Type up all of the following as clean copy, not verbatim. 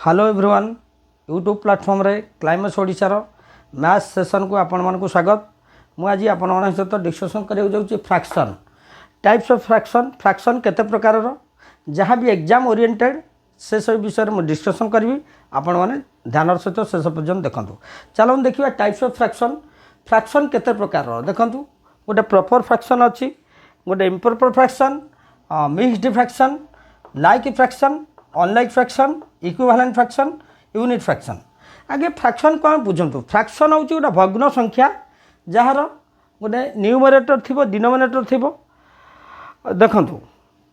Hello everyone YouTube platform रे climax ओडिशार maths session को आपण मानक स्वागत। मुझे आपण मान सहित डिस्कसन करा फ्रैक्शन टाइप्स ऑफ फ्रैक्शन केते प्रकार जहाँ भी एग्जाम ओरिएंटेड से सब विषय में डिस्कसन करी आपण मैंने ध्यान सहित शेष पर्यटन देखूँ। चलो देखा टाइप्स ऑफ फ्रैक्शन केते प्रकार देखूँ। गोटे प्रॉपर फ्रैक्शन अच्छी गोटे improper fraction mixed fraction like fraction unlike fraction equivalent fraction unit fraction. आगे फ्रैक्शन को बुझंतु फ्रैक्शन हूँ गोटे भग्न संख्या जार गोटे न्यूमरेटर थी डिनोमिनेटर थी। देखु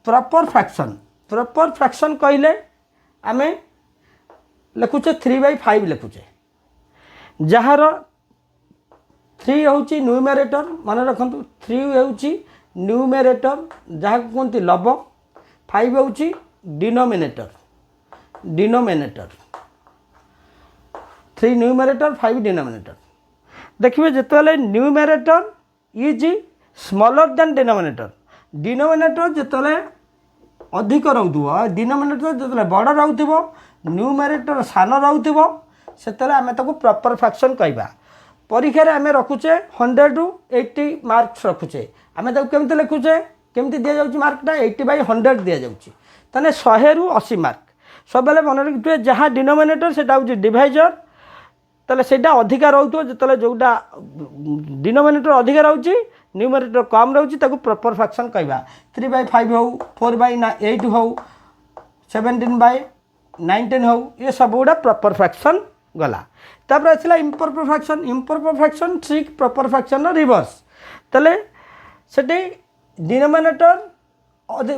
प्रॉपर फ्रैक्शन कहले आम लिखुचे 3/5 लिखुचे जार 3 हूँ न्यूमरेटर मन रखु 3 हूँ न्यूमरेटर जहाँ कहते लब 5 हूँ डिनोमिनेटर 3 न्यूमरेटर 5 डिनोमिनेटर। देखिए जिते numerator is smaller than denominator जिते अधिक रोथो डिनोमिनेटर जिते बड़ रोथो न्यूमरेटर सान रोथो से आम प्रॉपर फ्रैक्शन कहवा। परीक्षा आम रखुचे 100 ରୁ 80 मार्क्स रखुचे आम केमती लिखुचे केमती दि जाऊँ मार्कटा 80/100 दि जाऊँगी ताने 100 ରୁ 80 मार्क सब मन रखिए जहाँ डिनोमिनेटर से डिवाइजर ताले सेटा अधिका रोथो जो जोटा डिनोमिनेटर अधिका रोचे न्यूमरेटर कम रोचे प्रॉपर फ्रैक्शन कहवा। 3/5 हो 4/8 हो 17/19 हो ये सब गुड़ा प्रॉपर फ्रैक्शन गला। तापर आसला इम्प्रॉपर फ्रैक्शन ठीक प्रॉपर फ्रैक्शन रिवर्स ताले सेठी डिनोमिनेटर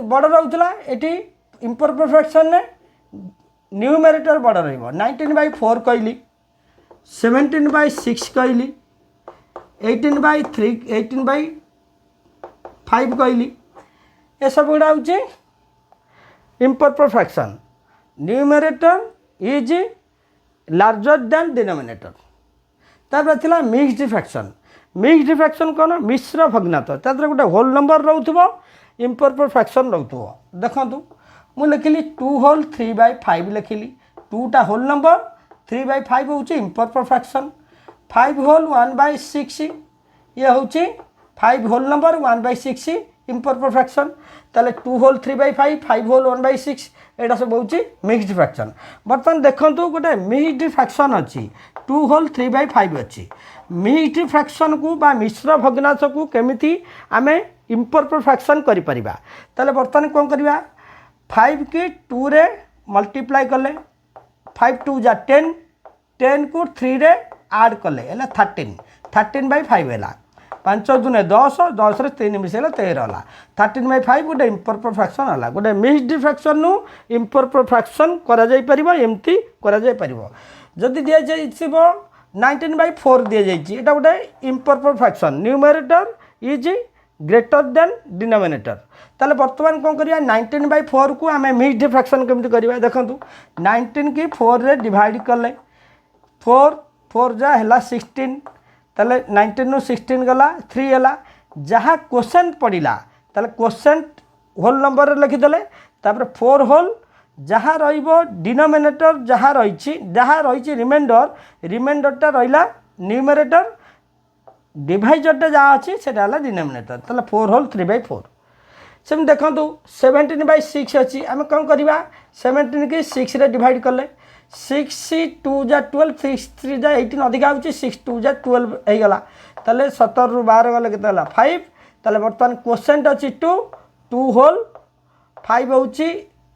बड़ रोला ये इम्प्रॉपर फ्रैक्शन ने न्यूमरेटर बड़ रही 19/4 कहली 17/6 कहली 18/5 कहली ये सब गुड़ा हूँ improper fraction. Numerator is larger than denominator. तापर थिला मिक्स्ड फ्रैक्शन कौन मिश्र भग्नांश तादर गोटे होल नंबर रोथो इम्प्रॉपर फ्रैक्शन रोथो। देखु मु लिखिली 2 होल 3/5 लिखिली 2टा होल नंबर 3/5 हूँ इम्प्रॉपर फ्रैक्शन 5 होल 1/6 ये हूँ 5 होल नंबर 1/6 इम्प्रॉपर फ्रैक्शन ताले 2 होल 3/5 5 होल 1/6 एटा सब हूँ मिक्स्ड फ्रैक्शन। बर्तमान देखो गोटे मिक्स्ड फ्रैक्शन अच्छी 2 होल 3/5 अच्छी मिक्स्ड फ्रैक्शन को बा मिश्र भग्नांश को केमिति आमे इम्प्रॉपर फ्रैक्शन करि परिबा। ताले बर्तमान कौन करवा 5 की 2 रे मल्टीप्लाई कले 5 2 जा 10 10 को 3 रे ऐड कले 13/5 है 5 दूने 10 10 रे 3 मिसेला 13 है 13/5 गोटे इम्प्रॉपर फ्रैक्शन है। गोटे मिक्स्ड फ्रैक्शन नु इम्प्रॉपर फ्रैक्शन करा जाई परिबो एमती करा जाई परिबो। जदि दिया जाइछिबो 19/4 दिया जाइछि एटा गोटे improper fraction numerator is greater than denominator ताले बर्तमान कौन करिया 19/4 को आम मिक्स्ड फ्रैक्शन केमती करिया। देखंतु 19 की 4 रे डिवाइड कले 4 जा है 16 ताले 19 नु 16 गला 3 है जहाँ क्वोशेंट पड़ा ताले क्वोशेंट होल नंबर लिखिदेले तापर 4 होल जहाँ रहिबो डिनोमिनेटर जहाँ रही रिमाइंडरटा रहिला न्यूमरेटर डिवाइजरटा जहाँ अच्छी से डिनोमिनेटर ताले 4 होल 3/4 सेम देखो 17/6 अच्छी आम कौन करवा 17 की 6 रे डिवाइड कले 6 2 जा 12 6 3 जा 18 अधिका हूँ 6 2 जा 12 होगा ताले 17 ରୁ 12 गले के 5 ताले बर्तमान क्वोशेंट अच्छी 2 होल 5 हूँ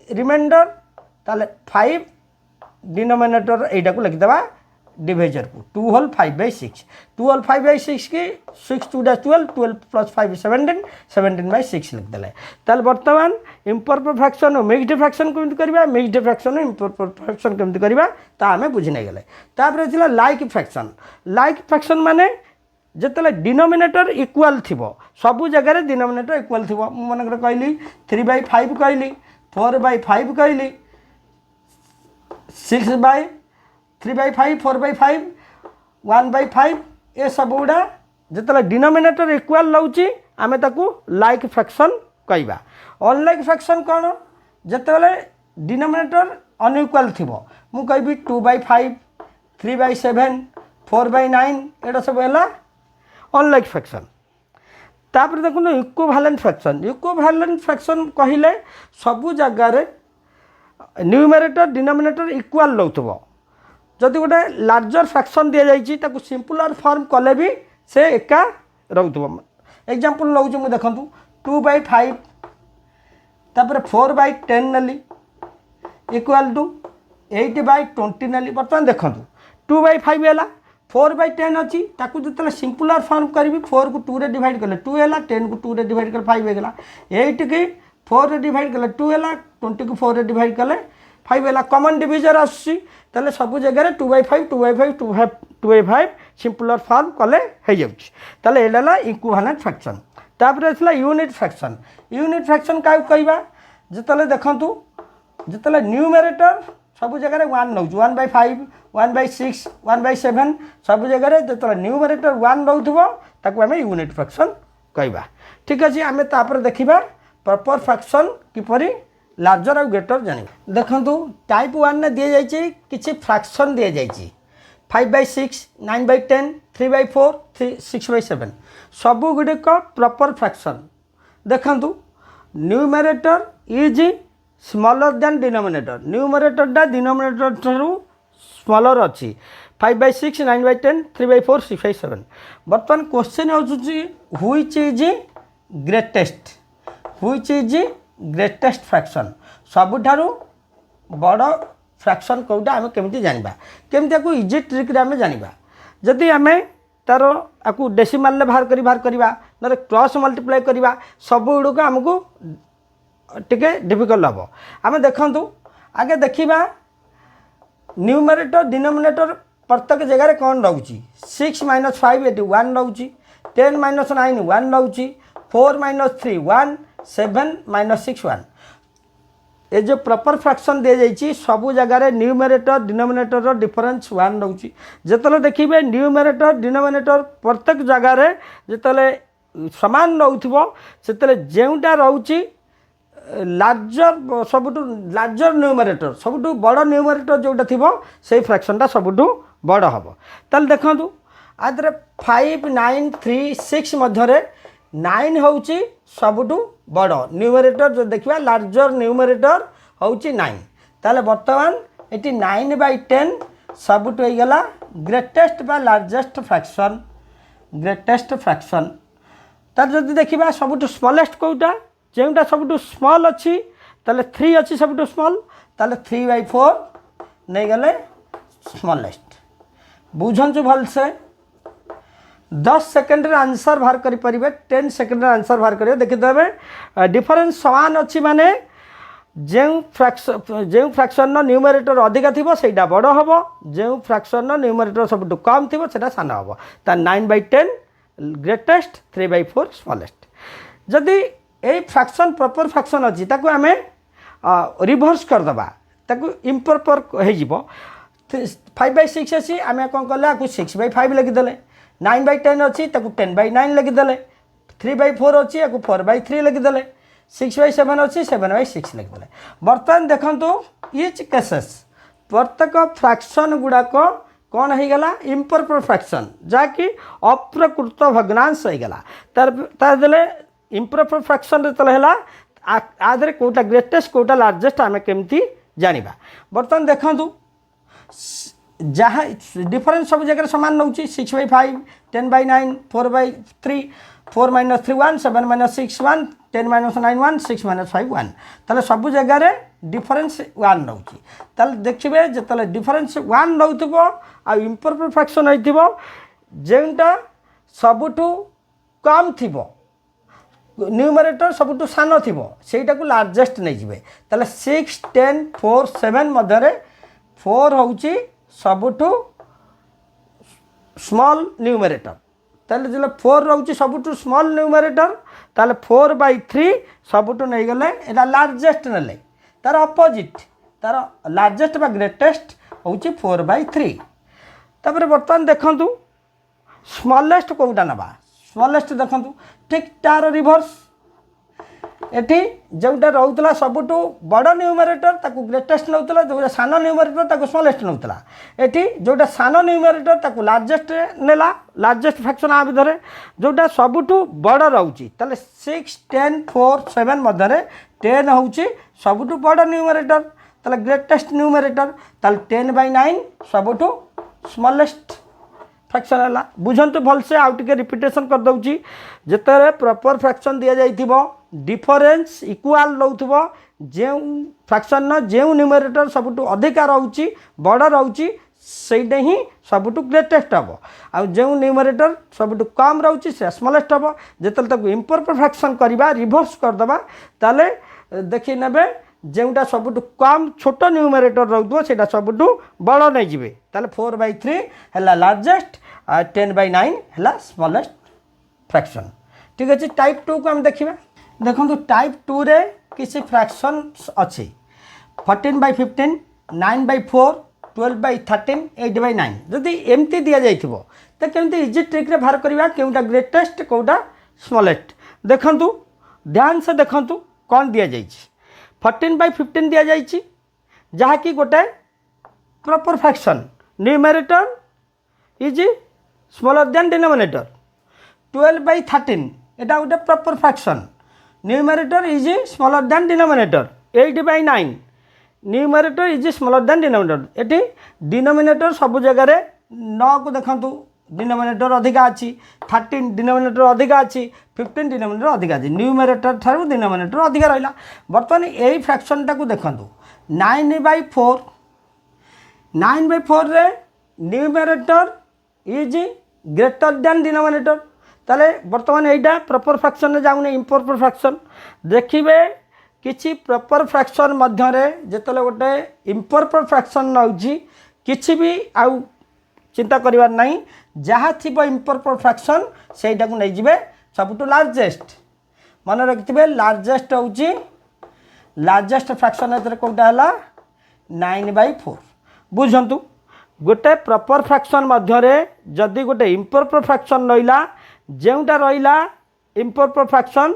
रिमाइंडर ताले 5 डिनोमिनेटर यटा को लिखिदेवा डिवाइजर को 2 होल 5/6 2 होल 5/6 की 6 2 जा 12 12 प्लस 5 17 17/6 लिखिदेले। ताले बर्तमान इम्प्रॉपर फ्रैक्शन और मिक्स्ड फ्रैक्शन केमती करबा मिक्स्ड फ्रैक्शन इम्प्रॉपर फ्रैक्शन केमती करबा ता आमे बुझि नै गेले। तापर थिला लाइक फ्रैक्शन माने जिते डिनोमिनेटर इक्वाल थिबो सबु जगह डिनोमिनेटर इक्वाल थिबो मन कहली 3/5 कहली 4/5 कहली 6/3/5 4/5 1/5 ये सब गुड़ा जिते डिनोमिनेटर इक्वाल रोचे आम ताकू लाइक फ्रैक्शन कहवा। अनलाइक फ्रैक्शन कौन जिते डिनोमिनेटर अनइक्वाल थी मु कहि 2/5 3/7 4/9 एटा सब है अनलाइक फ्रैक्शन। तापर देखो इक्विवेलेंट फ्रैक्शन कहले सबू जगार न्यूमरेटर डिनोमिनेटर इक्वाल रोथबो। जदि गोटे लार्जर फ्रैक्शन दि जाइए ताकू सिंपलर फॉर्म कले भी से एका रोथबो। एग्जांपल लउछु मु देखंतु 2/5 तापर 4/10 नेली इक्वाल टू 8/20 नेली। बर्तमान देखंतु 2/5 है 4/10 अच्छी ताकू जो सिंपलर फॉर्म करी 4 को 2 रे डिवाइड कले 2 है 10 को 2 रे डिवाइड कले 5 हो गला 8 की 4 रे डिवाइड कले 2 है 20 को 4 रे डिवाइड कले 5 है कॉमन डिविजन आसी ताले सब जगह 2/5 2/5 2/5 सिंपलर फॉर्म कले हो जाउछि ताले एला इक्विवेलेंट फ्रैक्शन। तापर आसला यूनिट फ्रैक्शन का कहबा जतले देखंतु जतले न्यूमरेटर सब जगह 1 नौ 1/5 1/6 1/7 सब जगह जो न्यूमरेटर 1 रोथबो ताकू आम यूनिट फ्रैक्शन कहबा। ठीक अच्छे आम तापर देखा प्रॉपर फ्रैक्शन किपरि लार्जर और ग्रेटर जान। देखंतु टाइप 1 ने दि जाइए किछि फ्रैक्शन दि जाइए 5/6 9/10 3/4 6/7 सबू गुड़िक प्रॉपर फ्रैक्शन। देखंतु numerator is smaller than denominator numerator डा डिनोमिनेटर ठारू स्मॉलर अच्छी 5/6 9/10 3/4 6/7। बर्तमान क्वेश्चन होची व्हिच इज ग्रेटेस्ट फ्रैक्शन सबुठारू बड़ फ्रैक्शन कौटा आम केमती जानिबा केमती को इजी ट्रिक रे आम जानिबा जदि आम तार आपको डेसिमाल रे बाहर करवा ना क्रॉस मल्टीप्लाई करवा सब गुड़क आमको टिके डिफिकल्ट हम। आम देखंतु आगे देखिबा न्यूमरेटर डिनोमिनेटर प्रत्येक जगह कौन रोची 6 - 5 ये 1 रोची 10 - 9 1 रोची 4 - 3 1 7 - 6 1 ये जो प्रॉपर फ्रैक्शन दि जाइए सबू जगह न्यूमरेटर डिनोमिनेटर डिफरेंस 1 रोची। जिते देखिए न्यूमरेटर डिनोमिनेटर प्रत्येक जगह जिते सामान रोथबो से जेउटा रोची लार्जर सबुठू लार्जर न्यूमरेटर सबुठू बड़ न्यूमरेटर जोटा थी से फ्रैक्शनटा सबुठू बड़ हम। ताल देखु आदि 5 9 3 6 मध्य 9 हूँ सबुठू बड़ न्यूमरेटर जो देखा लार्जर न्यूमरेटर हूँ 9 ताले बर्तमान ये 9/10 सबुठू होगला ग्रेटेस्ट बा लार्जेस्ट फ्रैक्शन तार जब देखा सबुठू स्मॉलेस्ट कौटा जोटा सबुठू स्मॉल अच्छी ताले 3 अच्छी सबुठू स्मॉल ताले 3/4 नहीं गले स्मॉलेस्ट। बुझंतु भल से 10 सेकेंड रे आंसर बाहर करि परिबे 10 सेकेंड रे आंसर बाहर करिवे देखिदेबे डिफरेंस समान अच्छी माने जो फ्रैक्शन न्यूमरेटर अधिका थी सेटा बड़ हम जो फ्रैक्शन न्यूमरेटर सब कम थी सेटा सान हम ता 9/10 ग्रेटेस्ट 3/4 स्मॉलेस्ट। जदि यही फ्रैक्शन प्रॉपर फ्रैक्शन अच्छी ताकू आम रिभर्स करदे ताकू इम्प्रॉपर हो 5/6 अच्छी आम कौन कले आपको 6/5 लिखिदे 9/10 अच्छी 10/9 लिखिदे 3/4 अच्छी आपको 4/3 लिखिदे 6/7 अच्छी 7/6 लिखिदे। बर्तमान देखंतु इच केसेस प्रत्येक फ्रैक्शन गुड़ाक कौन हो गला इम्प्रॉपर फ्रैक्शन जहाँकि अप्रकृत भग्नांश होगला तार इम्प्रॉपर फ्रैक्शन है आधे कौटा ग्रेटेस्ट कौटा लार्जेस्ट आम केमती जानिबा। बर्तमान देखंतु जहाँ डिफरेंस सब जगह सामान नौ 6/5 10/9 4/3 4 - 3 1 7 - 6 1 10 - 9 1 6 - 5 1 ताले सब जगह डिफरेंस 1 नौची ताले देखिए जिते डिफरेंस 1 नौथबो आ इम्प्रॉपर फ्रैक्शन होइथिबो जेंटा सबुठू कम थिबो न्यूमरेटर सबुठू सान थिबो सेटा को लार्जेस्ट नहीं जिवे ताले 6 10 4 7 मध्य 4 होउची सबुठू स्मॉल न्यूमरेटर ताले जो 4 रोची सबुठू स्मॉल न्यूमरेटर ताले 4/3 सबुठू नहीं गले एटा लार्जेस्ट नेले तार अपोजिट तार लार्जेस्ट बा ग्रेटेस्ट होउची 4/3। तापर बर्तमान देखंतु स्मॉलेस्ट कोटा नबा स्मॉलेस्ट देखंतु ठीक तार रिवर्स एठी जोटा रोला सबुठ बड़ न्यूमरेटर ताकू ग्रेटेस्ट नौला जो सान न्यूमरेटर ताकू स्मॉलेस्ट नौला एठी जोटा सान न्यूमरेटर ताकू लार्जेस्ट नेला लार्जेस्ट फ्रैक्शन आ भितर जोटा सबुठ बड़ रोचे ताले 6 10 4 7 मध्य 10 होची सबुठ बड़ न्यूमरेटर ताले ग्रेटेस्ट न्यूमरेटर ताले 10/9 सबुठ स्मॉलेस्ट फ्रैक्शन है बुझंतु भलसे आउ टिके रिपीटेशन कर दउची जेतरे प्रॉपर फ्रैक्शन दिया जाइथिबो डिफरेंस इक्वल रहउथबो जे फ्रैक्शन न जे न्यूमरेटर सबुटु अधिका रहउची बड़ रहउची सेइडे ही सबुटु ग्रेटेस्ट हबो आ जे न्यूमरेटर सबुटु कम रहउची से स्मॉलेस्ट हबो जेतले तक इम्प्रॉपर फ्रैक्शन करबा रिवर्स कर दबा ताले देखि नेबे जेउटा सबुटु कम छोट न्यूमरेटर रहउथबो सेटा सबुटु बड़ नै जिवे ताले 4/3 हला लार्जेस्ट 10/9 हला स्मॉलेस्ट फ्रैक्शन ठीक अच्छे टाइप 2 को हम देखा देखो टाइप 2 रे किसी फ्रैक्शन अच्छी 14/15 9/4 12/13 8/9 जदि एमती दि जाइए तो केमती इजी ट्रिक रे बाहर करवा केउटा ग्रेटेस्ट कोटा स्मॉलेस्ट देखंतु ध्यान से देखंतु कौन दि जाइए 14/15 दि जाइए जहाँ कि गोटे proper fraction numerator is smaller than denominator 12/13 एटा गोटे proper fraction numerator is smaller than denominator 8/9 numerator is smaller than denominator eighty denominator सब जगह 9 को देखंतु डिनोमिनेटर अधिका अच्छी 13 डिनोमिनेटर अधिका अच्छी 15 डिनोमिनेटर अधिका अच्छी न्यूमरेटर ठारू डिनोमिनेटर अधिका रहा बर्तमान यही फ्रैक्शन टाक देखंतु 9/4 9/4 रे numerator is greater than denominator ताले बर्तमान यहाँ प्रॉपर फ्रैक्शन जाऊने इम्प्रॉपर फ्रैक्शन देखिए किसी प्रॉपर फ्रैक्शन मध्य जिते गोटे इम्प्रॉपर फ्रैक्शन नौची किसी भी आउ चिंता करिवार नहीं जहाँ थी इम्प्रॉपर फ्रैक्शन सेटा को नहीं जिवे सबुठु लार्जेस्ट मन रखिथे लार्जेस्ट होची लार्जेस्ट फ्रैक्शन एतरे कोटा हला 9/4 बुझंतु गोटे प्रॉपर फ्रैक्शन मध्य जदि गोटे इम्प्रॉपर फ्रैक्शन रहिला जेउटा रहिला इम्प्रॉपर फ्रैक्शन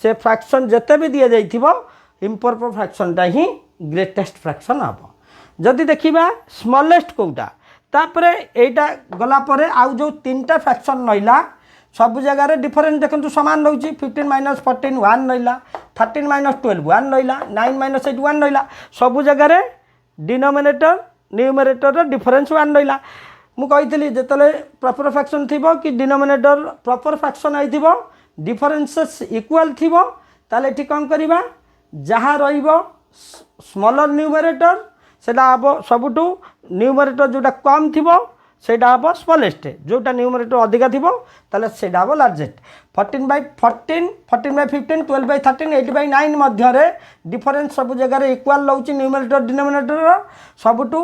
से फ्रैक्शन जते भी दिया जाइथिबो इम्प्रॉपर फ्रैक्शन टा ही ग्रेटेस्ट फ्रैक्शन हबो जदि देखिबा स्मॉलेस्ट कोटा तापरे एटा गला परे आउ जो तीनटा फ्रैक्शन रहिला सब जगह डिफरेंस देखो सामान रोचे 15 - 14 1 रहा 13 - 12 1 रहा 9 - 8 1 रहा सब जगह डिनोमिनेटर न्यूमरेटर डिफरेंस 1 रहा मुझे जिते प्रॉपर फ्रैक्शन थी कि डिनोमिनेटर प्रॉपर फ्रैक्शन हो डिफरेंसेस इक्वल थी ताले कौन करवा जहाँ स्मॉलर न्यूमरेटर सेटा हम सबुठू न्यूमरेटर जोटा कम थी सेटा हम स्मॉलेस्ट जोटा न्यूमरेटर अधिका थी ताले सेटा हम लार्जेस्ट 14/14 14/15 12/13 8/9 मध्य डिफरेंस सब जगह इक्वल रोचे न्यूमरेटर डिनोमिनेटर सबुठू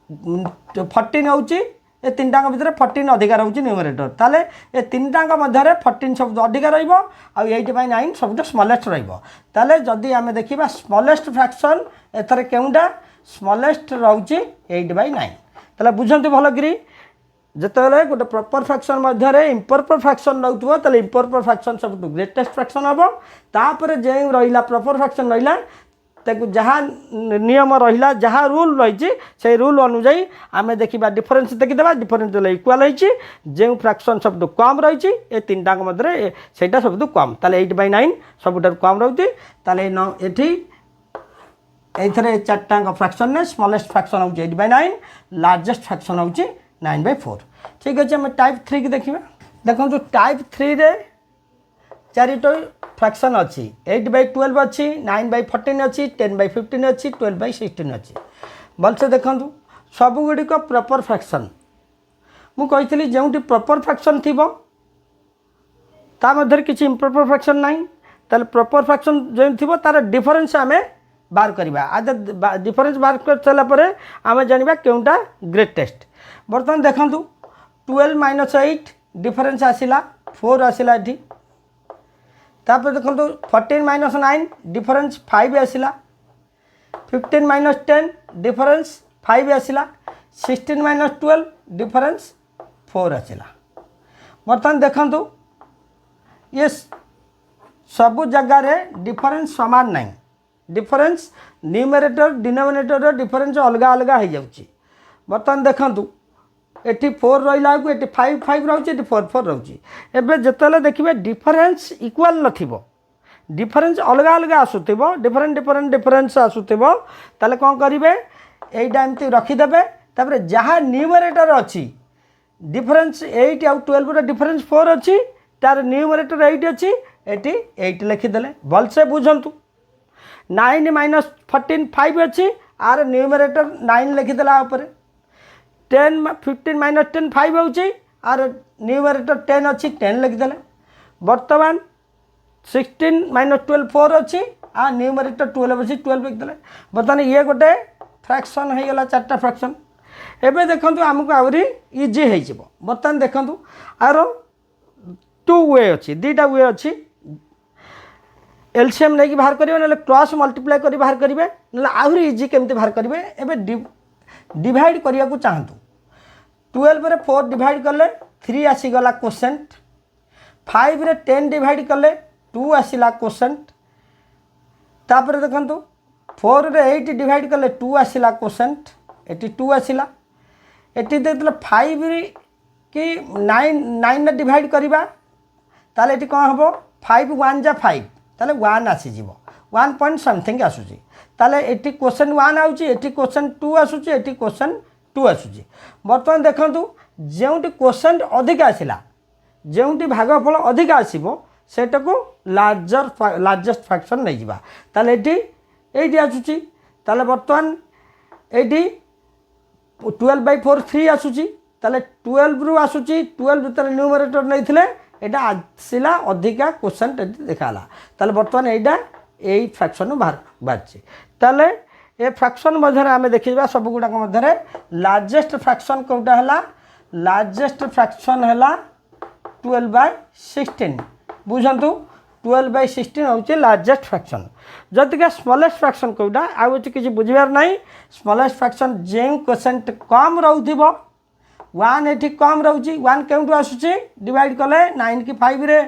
14 होची ए तीन टाक भितर 14 अधिका रोचे न्यूमरेटर ताले ए तीन टाक मध्य 14 सब अधिका रहिबो आ 8/9 सब स्मॉलेस्ट रहिबो ताले जदि आमे देखिबा स्मॉलेस्ट फ्रैक्शन एथरे केउंडा स्मॉलेस्ट रोचे 8/9 ताले बुझंतु भलो करी जतले गोटे प्रॉपर फ्रैक्शन मध्य इम्प्रॉपर फ्रैक्शन रहउथबो ताले इम्प्रॉपर फ्रैक्शन सब ग्रेटेस्ट फ्रैक्शन हबो तापर जे रहिला प्रॉपर फ्रैक्शन रहिला ताकू जहाँ नियम रहा जहाँ रूल रही से रूल अनुजाई आम देखा डिफरेंस देखीदे डिफरेंस इक्वल होती जो फ्रैक्शन सब कम रही ए तीन टाक मध्य सेटा सब कम ताले 8/9 सबुठ कम रोचे ताले ये ये चार्टाक फ्रैक्शन ने स्मॉलेस्ट फ्रैक्शन हूँ 8/9 लार्जेस्ट फ्रैक्शन हूँ 9/4 ठीक अच्छे आम टाइप 3 की देखा देखो टाइप 3 रे चारिट फ्रैक्शन अच्छी 8/12 अच्छी 9/14 अच्छी 10/15 अच्छी 12/16 अच्छी भलसे देखूँ सबुगुड़िक प्रॉपर फ्रैक्शन मुझे जो प्रॉपर फ्रैक्शन थी ता मध्य किसी इम्प्रॉपर फ्रैक्शन ना ताले प्रॉपर फ्रैक्शन जो थी तार डिफरेंस आम बाहर करवा आज डिफरेंस बाहर कर सारापर आम जाना केउटा ग्रेटेस्ट बर्तमान देखूँ 12 - 8 डिफरेंस आसला 4 आसला ये तापर देखो 14 - 9 डिफरेंस 5 आसला 15 - 10 डिफरेंस 5 आसला 16 - 12 डिफरेंस 4 आसला बर्तमान देखो ये सबु जगार डिफरेन्स सामान ना डिफरेन्स न्यूमरेटर डिनोमिनेटर डिफरेन्स अलग अलग हो जाऊँगी बर्तमान देखूँ एटी 4 रहा को ये 5 5 रोचे 4 4 रोचे एवं जिते देखिए डिफरेन्स इक्वाल नथिबो डिफरेन्स अलग अलग आसुथिबो डिफरेंट डिफरेंट डिफरेन्स आसुथिबो ताले कौन करेंगे यहीटा एमती रखीदे तापर जहाँ न्यूमरेटर अच्छी डिफरेन्स 8 आउ 12 डिफरेन्स 4 अच्छी तार न्यूमरेटर 8 अच्छी ये 8 लिखिदे भलसे बुझंतु 9 माइनस 14 5 अच्छी आर न्यूमरेटर 9 लिखिदेला 10 15 माइनस 10 5 होची आर न्यूमरेटर 10 अच्छी 10 लिखिदेले बर्तमान 16 माइनस 12 4 अच्छी आ न्यूमरेटर 12 अच्छी 12 लिखिदेले बर्तमान ये गोटे फ्रैक्शन हो गला 4टा फ्रैक्शन एबे देखंतु हमको आउरी इजी हो जिवो बर्तमान देखंतु आर 2 वे अच्छी 2टा वे अच्छी एलसीएम नहीं बाहर करेंगे ना क्रॉस मल्टीप्लाई कर बाहर करेंगे ना आहरी इजी केमती बाहर करेंगे एवं डिवाइड करने को चाहतु 12 रे 4 डिवाइड कले 3 आसीगला कोसेंट 5 रे 10 डिवाइड कले 2 आसला कोसेंट तापर देखंतु 4 रे 8 डिवाइड कले 2 आसला कोसेंट एटी 2 आसला एटी देखले 5 रे कि 9 डिवाइड करवा ताले एटी कौन हम 5 1 जा 5 ताले 1 आसीज 1 पॉइंट समथिंग आसूची ताले एटी क्वेश्चन 1 आउची एटी क्वेश्चन 2 आसूची एटी क्वेश्चन 2 आसूची बर्तमान देखंतु जेउटी क्वेश्चन अधिक आसिला जेउटी भागफल अधिक आसीबो सेटा को लार्जेस्ट फ्रैक्शन नहीं जिबा ताले एटी आसूची ताले बर्तमान एटी 12/4 3 आसूची ताले 12 रु आसूची 12 भीतर न्यूमरेटर नहीं थिले एटा आसिला अधिका क्वेश्चन देखाला ताले बर्तमान एटा यही फ्रैक्शन बाहर ताले ए फ्रैक्शन मध्य आम देखा सब गुड़ाक मध्य लार्जेस्ट फ्रैक्शन कौटा है लार्जेस्ट फ्रैक्शन है 12/16 बुझंतु 12/16 हूँ लार्जेस्ट फ्रैक्शन जदिका स्मॉलेस्ट फ्रैक्शन कौटा आउ किसी बुझार ना स्मॉलेस्ट फ्रैक्शन जो क्वेश्चन कम रोथिबो 1 एठी कम रोची 1 केउंटू आसुची डिवाइड कले 9 की 5 रे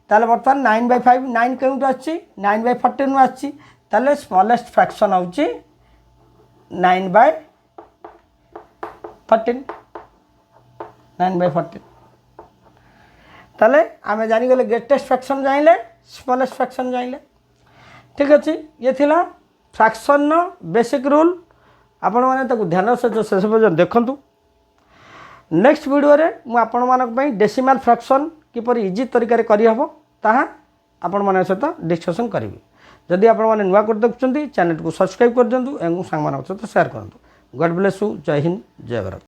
ताले बर्तमान 9/5 9 केउंटू आछि 9/14 आछि ताले स्मॉलेस्ट फ्रैक्शन होची 9/14 9/14 ताले आमे जानी गले ग्रेटेस्ट फ्रैक्शन जाइले स्मॉलेस्ट फ्रैक्शन जाइले ठीक अच्छे ये थिला फ्रैक्शन बेसिक रूल आपण माने ताकू ध्यान से शेष पर्यंत देखंतु नेक्स्ट वीडियो रे मु आपण मानक पई डेसिमल फ्रैक्शन किपर इजी तरीका रे करि हबो ताहा आपण मानक सहित डिस्कशन करिवि जदि आपण माने नुवा कर देखुछंती चैनल को सब्सक्राइब कर दियंतु एवं सांग मानक सहित शेयर करंतु गॉड ब्लेस यू जय हिंद जय भारत।